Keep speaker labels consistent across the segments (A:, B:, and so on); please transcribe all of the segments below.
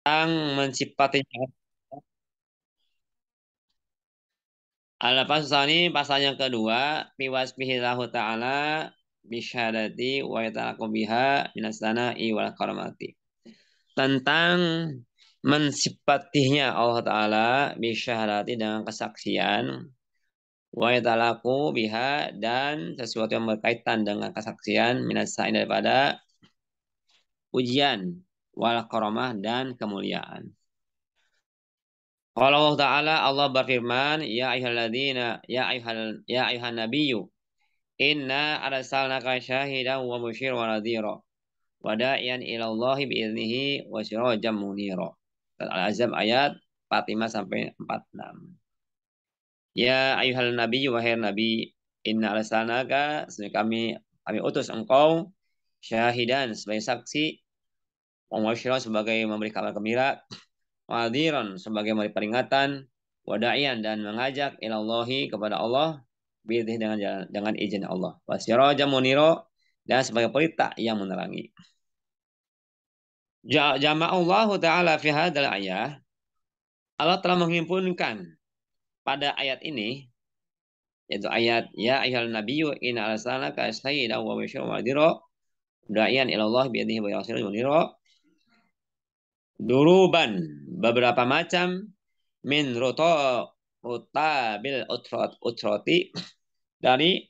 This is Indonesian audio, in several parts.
A: Tentang mensifatinya. Al-Fasl ini pasal yang kedua, biwasbihillahu ta'ala bisyadati wa yata'alaku biha minasana'i wal karamati. Tentang mensifatinya Allah Ta'ala bisyadati dengan kesaksian wa yata'alaku biha dan sesuatu yang berkaitan dengan kesaksian minasana'i daripada ujian wal karamah dan kemuliaan. Kalau Allah Ta'ala Allah berfirman, ya ayuhan nabiyyu, inna arsalnaka syahidan wa musyir wa nadhira wa da'iyan ila Allah biiznihi wa sirajan munira. Al-Azab ayat 45 sampai 46. Ya ayuhal nabiyyu wahai nabi, inna arsalnaka kami utus engkau syahidan sebagai saksi, wa musyiran sebagai memberi kabar gembira, wadiran sebagai memberi peringatan, wada'ian dan mengajak ilallahi kepada Allah biidnih dengan izin Allah. Wasirajan muniro dan sebagai pelita yang menerangi. Jama'allahu ta'ala fi hadal ayah. Allah telah menghimpunkan pada ayat ini, yaitu ayat ya ayyuhan nabiyyu inna arsalnaka syahidan wa basyiran wa nadhira da'iyan ilallah biidnih wa sirajan muniro. Duruban beberapa macam min bil utroti dari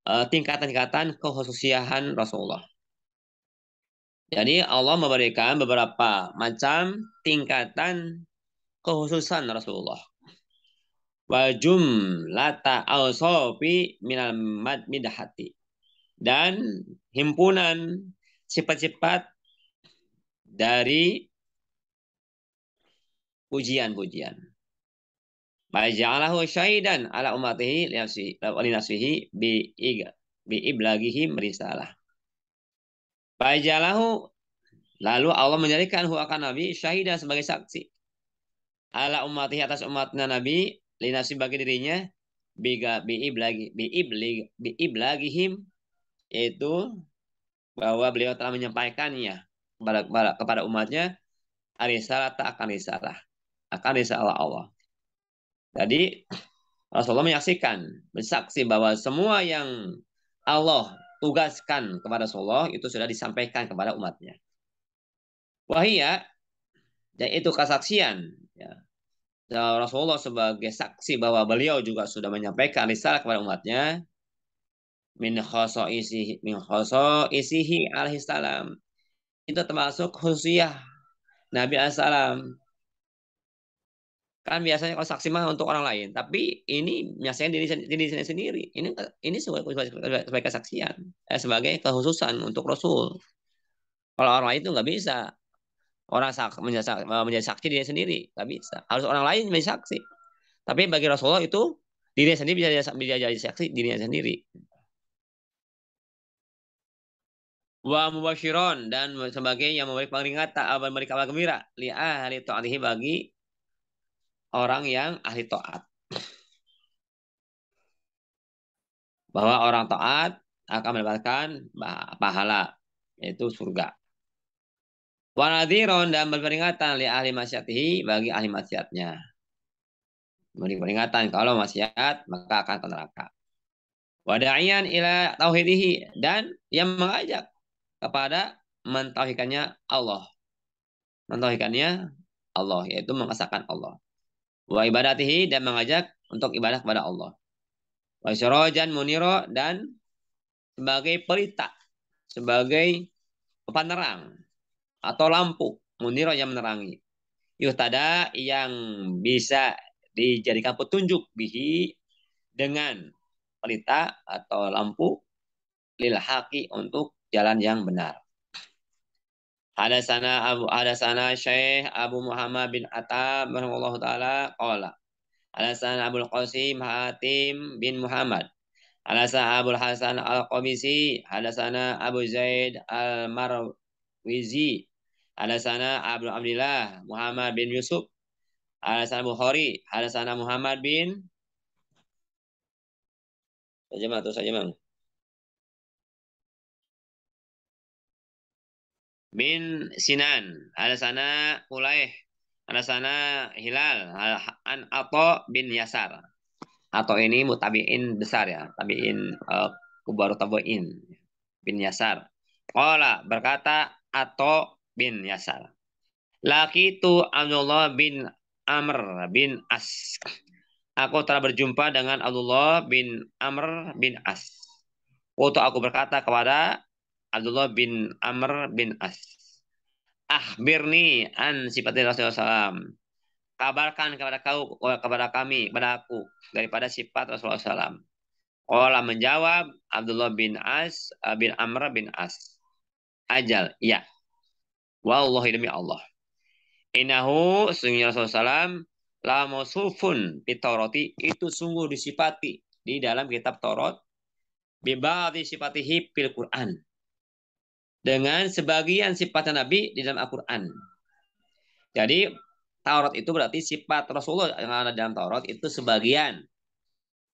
A: tingkatan-tingkatan kekhususiaan Rasulullah. Jadi Allah memberikan beberapa macam tingkatan kekhususan Rasulullah. Wa jumlata awsofi minal midhati. Dan himpunan sifat-sifat dari pujian-pujian. Faja'alahu syahidan ala ummatihi linasihi bi iblagihim risalah. Faja'alahu lalu Allah menjadikan akan Nabi syahidan sebagai saksi ala ummatihi atas umatnya Nabi linasi bagi dirinya bi iblagihim, yaitu bahwa beliau telah menyampaikannya kepada umatnya arisalah tak akan risalah Allah. Jadi Rasulullah menyaksikan, bersaksi bahwa semua yang Allah tugaskan kepada Rasulullah itu sudah disampaikan kepada umatnya. Wahia, yaitu kesaksian. Ya. Rasulullah sebagai saksi bahwa beliau juga sudah menyampaikan risalah kepada umatnya. Min khosoisihi alaihi salam. Itu termasuk khususiyah Nabi alaihi. Kan biasanya kalau saksi mah untuk orang lain, tapi ini biasanya diri sendiri. Ini sebagai kesaksian, sebagai kekhususan untuk Rasul. Kalau orang lain itu nggak bisa. Orang menjadi saksi diri sendiri nggak bisa. Harus orang lain menjadi saksi. Tapi bagi Rasulullah itu diri sendiri bisa jadi saksi dirinya sendiri. Wa mubasyiron dan sebagai yang memberi peringatan, memberi kabar gembira li ahli ta'atihi bagi orang yang ahli taat. Bahwa orang taat akan mendapatkan pahala, yaitu surga. Wanadiron dan berperingatan li ahli maksiatihi bagi ahli maksiatnya. Beri peringatan kalau maksiat maka akan ke neraka. Wada'iyan ila tauhidihi dan yang mengajak kepada mentauhidkannya Allah. Mentauhidkannya Allah, yaitu mengesahkan Allah. Wa ibadatihi dan mengajak untuk ibadah kepada Allah. Wa syarajan muniro dan sebagai pelita, sebagai penerang atau lampu muniro yang menerangi. Yuhtada yang bisa dijadikan petunjuk bihi dengan pelita atau lampu lil haqi untuk jalan yang benar. Hadasana Syekh Abu Muhammad bin Attab rahimahullahu taala qala. Hadasana Abdul Qasim Hatim bin Muhammad. Hadasana Abdul Hasan Al-Qabisi, hadasana Abu Zaid Al-Marwizi, hadasana Abdul Abdillah Muhammad bin Yusuf, hadasana Bukhari, hadasana Muhammad bin saja mang. bin Sinan, ada sana Ulaih, ada sana Hilal, an Ato bin Yasar. Atau ini mutabiin besar ya, tabiin kubaru tabiin bin Yasar. Qala berkata Ato bin Yasar. Laki itu Abdullah bin Amr bin As. Aku telah berjumpa dengan Abdullah bin Amr bin As. Waktu aku berkata kepada Abdullah bin Amr bin As. Akhbirni an sifati Rasulullah SAW. Kabarkan kepada kami, kepada aku daripada sifat Rasulullah SAW. Allah menjawab Abdullah bin As bin Amr bin As. Ajal, ya. Wallahi demi Allah. Innahu sungguhnya Rasulullah SAW la mausufun fitoroti itu sungguh disifati di dalam kitab Taurat bibadi sifatihi fil Quran dengan sebagian sifat Nabi di dalam Al-Quran. Jadi Taurat itu berarti sifat Rasulullah yang ada dalam Taurat itu sebagian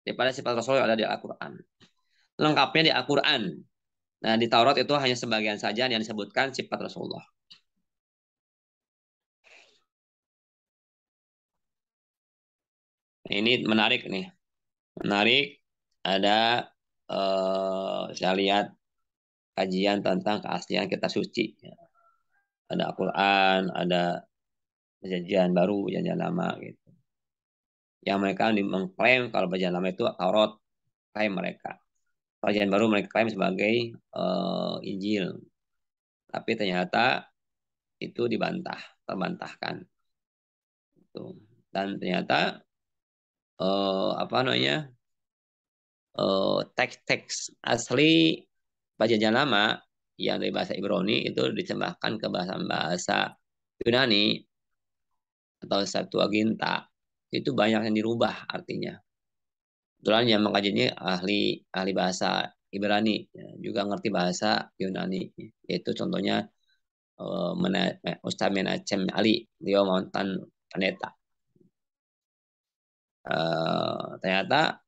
A: daripada sifat Rasulullah yang ada di Al-Quran. Lengkapnya di Al-Quran. Nah, di Taurat itu hanya sebagian saja yang disebutkan sifat Rasulullah. Ini menarik nih. Menarik. Ada saya lihat kajian tentang keaslian kitab suci. Ada Al-Quran, ada perjanjian baru, perjanjian lama gitu. Yang mereka mengklaim kalau perjanjian lama itu Taurat, klaim mereka. Perjanjian baru mereka klaim sebagai Injil. Tapi ternyata itu dibantah, terbantahkan. Dan ternyata apa namanya teks-teks asli perjanjian lama yang dari bahasa Ibrani itu diterjemahkan ke bahasa Yunani atau Septuaginta itu banyak yang dirubah artinya. Kebetulan yang mengkajinya ahli bahasa Ibrani juga ngerti bahasa Yunani, yaitu contohnya Ustaz Menachem Ali, dia mantan pendeta. Ternyata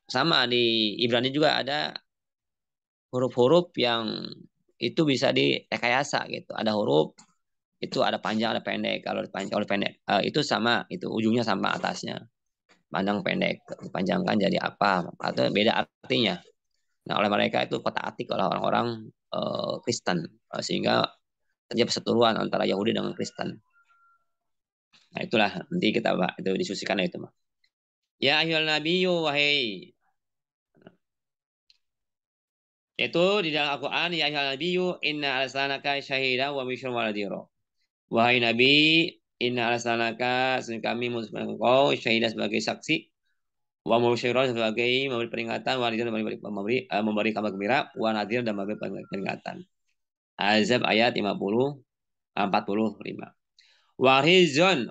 A: sama di Ibrani juga ada huruf-huruf yang itu bisa direkayasa gitu. Ada huruf itu ada panjang ada pendek. Kalau panjang kalau pendek itu sama, itu ujungnya sama atasnya. Panjang pendek, dipanjangkan jadi apa atau beda artinya. Nah, oleh mereka itu kotak-atik oleh orang-orang Kristen sehingga terjadi perseteruan antara Yahudi dengan Kristen. Nah, itulah nanti kita itu diskusikan itu mah. Ya ayyuhal nabiyyu wahai itu di dalam Al-Qur'an ya ayyuhal nabiyyu inna arsalnaka syahidan wa bisyran wa nadhira. Wahai Nabi, inna arsalnaka kami mengutuskan engkau syahidan sebagai saksi wa mubasyiran sebagai memberi peringatan wa nadhiran memberi kabar gembira wa nadhiran dan memberi peringatan. Azab ayat 45. Wahirzan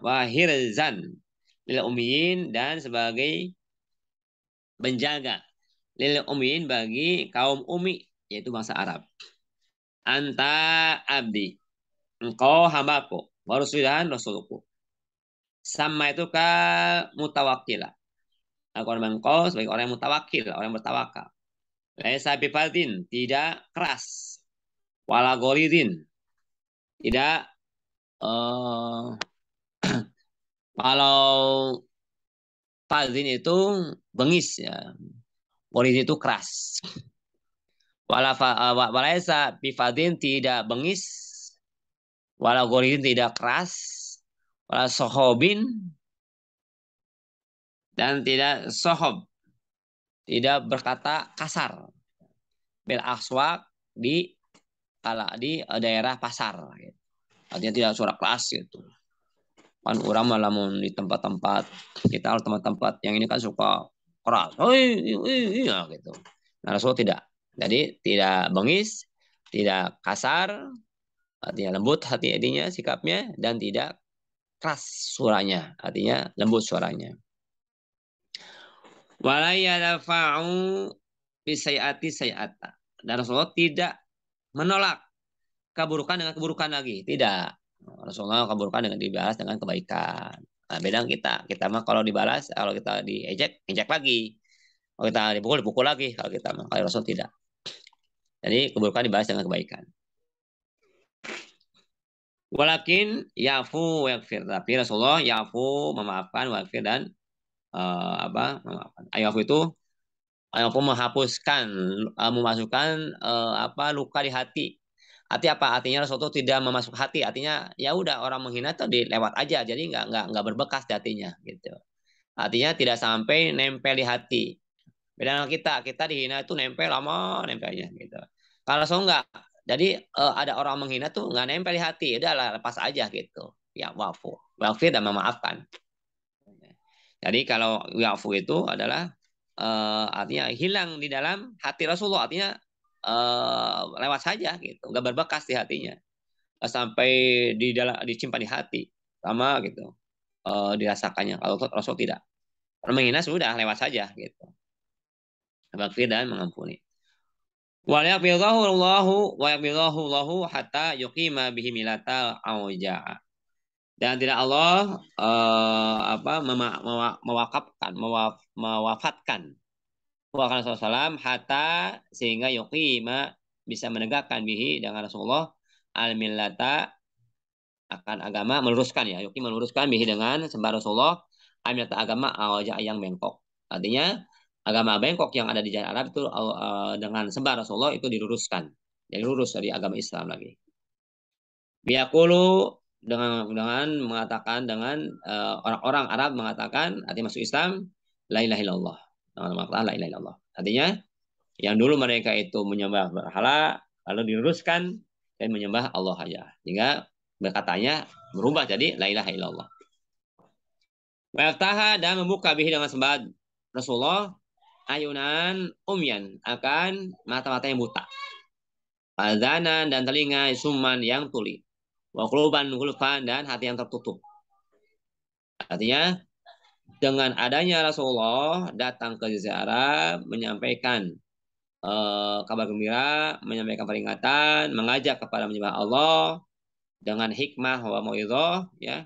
A: lil ummiyin dan sebagai penjaga lil ummiyin bagi kaum ummi yaitu bangsa Arab. Anta abdi engkau hambaku wa dan rasulku. Sama itu ka mutawakkilah. Aku engkau sebagai orang yang mutawakil, orang yang bertawakal. Laisa bifadin, tidak keras. Wala goridin, tidak kalau fadin itu bengis ya. Goridin itu keras. Walaisa bifadin tidak bengis. Wala goridin tidak keras. Wala sohobin dan tidak sohob. Tidak berkata kasar. Bil aswak di daerah pasar. Artinya tidak suara keras gitu. Kan orang malah di tempat-tempat kita harus tempat-tempat yang ini kan suka keras. Oh iya gitu. Nah Rasul tidak. Jadi tidak bengis, tidak kasar, artinya lembut hatinya sikapnya dan tidak keras suaranya, artinya lembut suaranya. Walayadafa'u bisayati sayata. Dan Rasulullah tidak menolak keburukan dengan keburukan lagi. Tidak. Rasulullah keburukan dengan dibalas dengan kebaikan. Nah, beda kita. Kita mah kalau dibalas, kalau kita diejek, ejek lagi. Kalau kita dipukul, dipukul lagi. Kalau kita mah, kalau Rasul tidak. Jadi keburukan dibalas dengan kebaikan. Walakin yafu yakfir. Tapi Rasulullah yafu memaafkan wakfir dan memaafkan. Yafu itu yafu menghapuskan memasukkan luka di hati. Arti apa? Artinya Rasulullah tidak memasuk hati. Artinya ya udah orang menghina tuh dilewat aja. Jadi nggak berbekas di hatinya gitu. Artinya tidak sampai nempel di hati. Beda dengan kita dihina itu nempel lama nempelnya gitu. Kalau Rasul enggak. Jadi ada orang menghina tuh nggak nempel di hati. Udahlah lepas aja gitu. Ya wafu. Wafu dan memaafkan. Jadi kalau yafu itu adalah artinya hilang di dalam hati Rasulullah. Artinya lewat saja gitu. Nggak berbekas di hatinya. Sampai di dalam disimpan di hati. Sama gitu. Dirasakannya. Kalau Rasul tidak. Kalau menghina sudah lewat saja gitu. Maghfir dan mengampuni. Wa yaqbidahu Allahu hatta yuqima bihi milata auja'a. Dan tidak Allah mewafatkan Rasulullah SAW hatta sehingga yuqima bisa menegakkan bihi dengan Rasulullah al millata akan agama meluruskan ya yuqima meluruskan bihi dengan sembah Rasulullah al millata agama auja'a yang bengkok. Artinya agama bengkok yang ada di Jazirah Arab itu dengan sembah Rasulullah itu diluruskan. Jadi lurus dari agama Islam lagi. Biaqulu dengan mengatakan dengan orang-orang Arab mengatakan arti masuk Islam la ilaha illallah. Dengan mengatakan la ilaha illallah. Artinya yang dulu mereka itu menyembah berhala lalu diluruskan dan menyembah Allah saja. Sehingga berkatanya berubah jadi la ilaha illallah. Wa dan membuka bihi dengan sembah Rasulullah ayunan umyan akan mata-mata yang buta. Adzanan dan telinga suman yang tuli. Wa quluban gulfan dan hati yang tertutup. Artinya dengan adanya Rasulullah datang ke Jazirah Arab menyampaikan kabar gembira, menyampaikan peringatan, mengajak kepada menyembah Allah dengan hikmah wa mau'izah ya.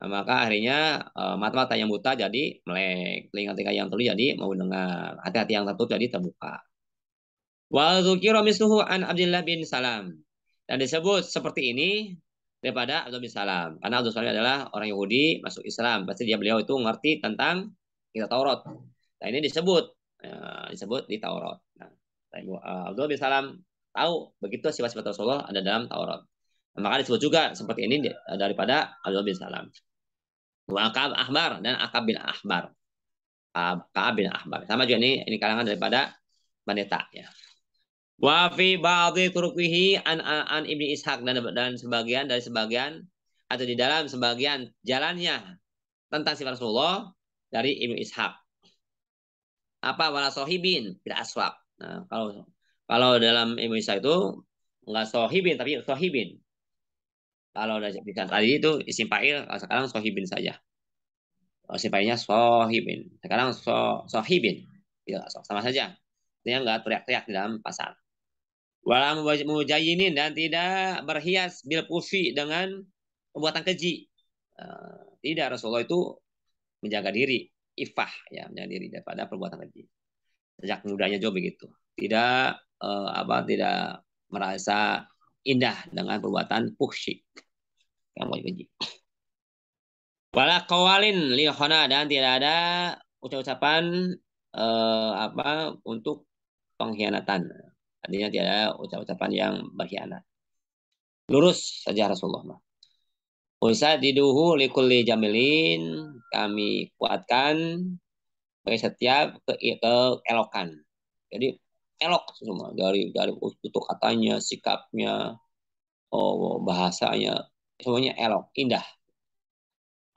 A: Maka akhirnya mata-mata yang buta jadi melek, telinga-telinga yang tuli jadi mau dengar, hati-hati yang tertutup jadi terbuka. Wa dzukira misluhu an Abdullah bin Salam. Dan disebut seperti ini daripada Abdullah bin Salam. Karena Abdullah bin Salam adalah orang Yahudi masuk Islam. Pasti beliau itu ngerti tentang kitab Taurat. Nah ini disebut di Taurat. Nah, Abdullah bin Salam tahu begitu sifat-sifat Rasulullah ada dalam Taurat. Nah, maka disebut juga seperti ini daripada Abdullah bin Salam. Wa Ka'ab Ahbar dan Akab bin Ahbar. Ka'ab bin Ahbar. Sama juga ini kalangan daripada pendeta ya. Wa fi ba'dhi turuqihi an Ibnu Ishaq dan sebagian dari sebagian atau di dalam sebagian jalannya tentang sifat Rasulullah dari Ibnu Ishaq. Apa wala sohibin tidak aswab. Nah, kalau dalam Ibnu Ishaq itu enggak sohibin tapi sohibin. Kalau udah tadi itu isim fa'il sekarang sohibin saja. Isim fa'ilnya sohibin. Sekarang sohibin. Ya, sama saja. Dia enggak teriak-teriak di dalam pasar. Wala mujayinin dan tidak berhias bil kufi dengan perbuatan keji. Tidak Rasulullah itu menjaga diri, ifah ya, menjaga diri daripada perbuatan keji. Sejak mudanya juga begitu. Tidak tidak merasa indah dengan perbuatan fuhsyi yang mau keji. Wala qawalin li dan tidak ada ucapan untuk pengkhianatan. Artinya tidak ada ucapan yang berkhianat. Lurus saja Rasulullah. Usadiduhu likulli jamilin. Kami kuatkan bagi setiap keelokan. Jadi elok semua dari tutur katanya, sikapnya, bahasanya, semuanya elok, indah.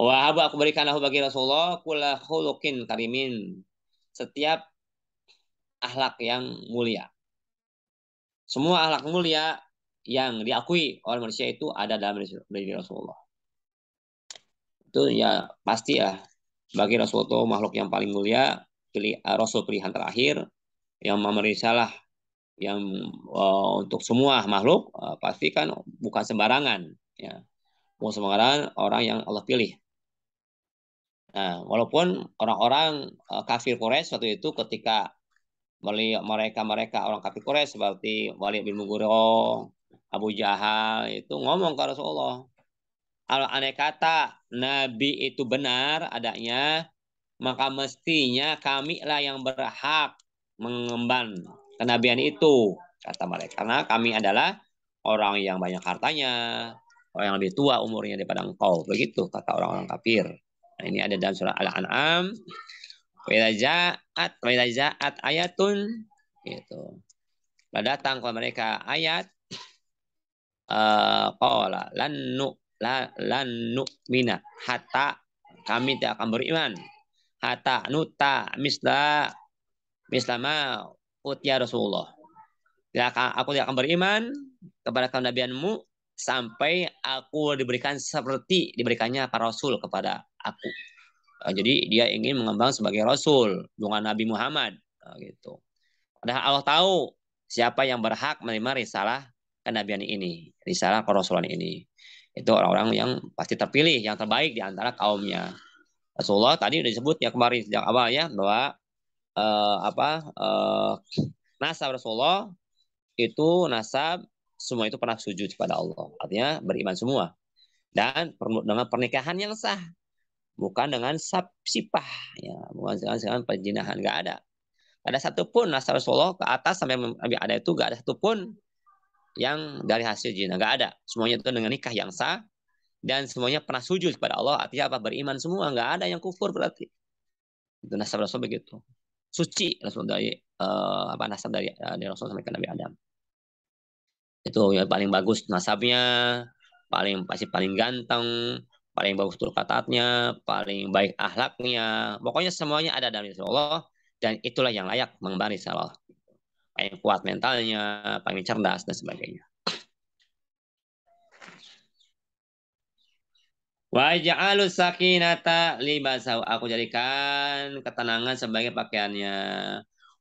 A: Wahab aku berikan lahu bagi Rasulullah kula khuluqin karimin. Setiap akhlak yang mulia. Semua akhlak mulia yang diakui oleh manusia itu ada dalam diri Rasulullah. Itu ya pasti ya bagi Rasulullah makhluk yang paling mulia, Rasul pilihan terakhir yang memberi salah yang untuk semua makhluk pasti kan bukan sembarangan ya. Bukan sembarangan orang yang Allah pilih. Nah, walaupun orang-orang kafir Quraisy waktu itu ketika mereka orang kafir Quraisy seperti Walid bin Mughirah Abu Jahal itu ngomong ke Rasulullah, kalau aneh kata Nabi itu benar adanya, maka mestinya kami lah yang berhak mengemban kenabian itu, kata mereka. Karena kami adalah orang yang banyak hartanya, orang yang lebih tua umurnya daripada engkau. Begitu kata orang-orang kafir. Nah, ini ada dalam surah Al-An'am. Wa idza ja'at ayatun gitu. Datang kepada mereka ayat qala lan nu'mina hatta kami tidak akan beriman hatta nuta mislama utia Rasulullah. Aku tidak akan beriman kepada kenabianmu sampai aku diberikan seperti diberikannya para rasul kepada aku. Jadi dia ingin mengembang sebagai rasul, bukan Nabi Muhammad. Gitu. Padahal Allah tahu siapa yang berhak menerima risalah kenabian ini, risalah kerasulan ini. Itu orang-orang yang pasti terpilih, yang terbaik di antara kaumnya. Rasulullah tadi sudah disebut ya kemarin sejak awal ya bahwa nasab Rasulullah itu nasab semua itu pernah sujud kepada Allah. Artinya beriman semua. Dan dengan pernikahan yang sah. Bukan dengan sipah. Ya, bukan dengan perjinahan. Nggak ada. Ada satupun nasab Rasulullah ke atas sampai Nabi ada itu nggak ada satupun yang dari hasil zina. Nggak ada. Semuanya itu dengan nikah yang sah. Dan semuanya pernah sujud kepada Allah. Artinya apa? Beriman semua. Nggak ada yang kufur berarti. Itu nasab Rasul begitu. Suci Rasul dari nasab dari Rasul sampai ke Nabi Adam. Itu yang paling bagus nasabnya, paling ganteng, paling bagus tutur katanya, paling baik akhlaknya. Pokoknya semuanya ada dari Rasulullah dan itulah yang layak mengemban risalah. Paling kuat mentalnya, paling cerdas dan sebagainya. Wa ja'alu sakinata libasahu. Aku jadikan ketenangan sebagai pakaiannya.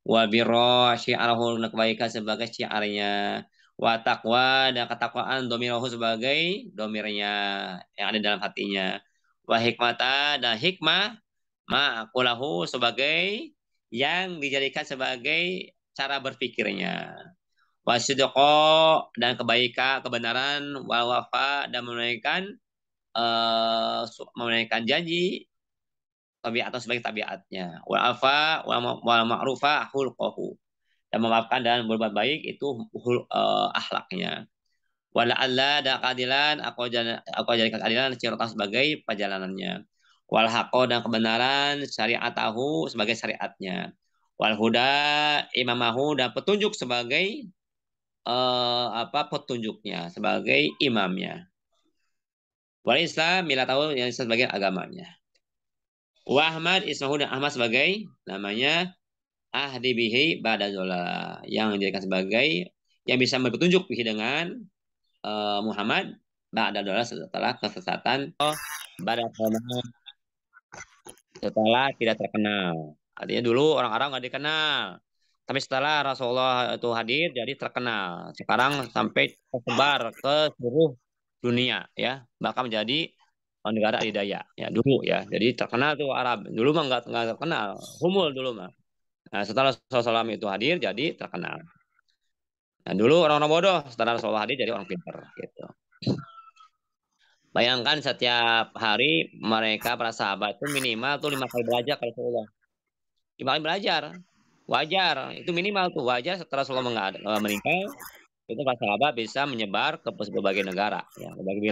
A: Wa birra syi'arahu, kebaikan sebagai syiarnya. Wa taqwa, dan ketakwaan domirahu sebagai domirnya yang ada dalam hatinya. Wa hikmata, dan hikmah ma'akulahu sebagai yang dijadikan sebagai cara berpikirnya. Wa sidqa, dan kebaikan, kebenaran. Wa wafa, dan menunaikan janji tabiat atau sebagai tabiatnya. Wal afa wal ma'rufa hulqahu, dan memaafkan dan berbuat baik itu akhlaknya. Wala alla, dan keadilan aku jadikan keadilan siratan sebagai perjalanannya. Wal haqqo, dan kebenaran syariatahu sebagai syariatnya. Wal huda imamahu, dan petunjuk sebagai petunjuknya sebagai imamnya. Wal Islam bila tahu yang sebagai agamanya. Wa Ahmad ismahu, dan Ahmad sebagai namanya ahdi bihi ba'dazola, yang dijadikan sebagai yang bisa berpetunjuk bihi dengan Muhammad ba'dazola setelah kesesatan, setelah tidak terkenal. Artinya dulu orang-orang nggak dikenal. Tapi setelah Rasulullah itu hadir jadi terkenal. Sekarang sampai tersebar ke seluruh dunia ya, bahkan menjadi negara adidaya ya dulu ya. Jadi terkenal tuh Arab. Dulu mah nggak terkenal, humul dulu mah. Nah, setelah Rasulullah SAW itu hadir jadi terkenal. Nah, dulu orang-orang bodoh, setelah Rasulullah hadir jadi orang pintar gitu. Bayangkan setiap hari mereka para sahabat itu minimal tuh 5 kali belajar kalau Rasulullah. 5 kali belajar. Wajar, itu minimal tuh wajar setelah Rasulullah meninggal, itu para sahabat bisa menyebar ke berbagai negara, ya, berbagai wilayah.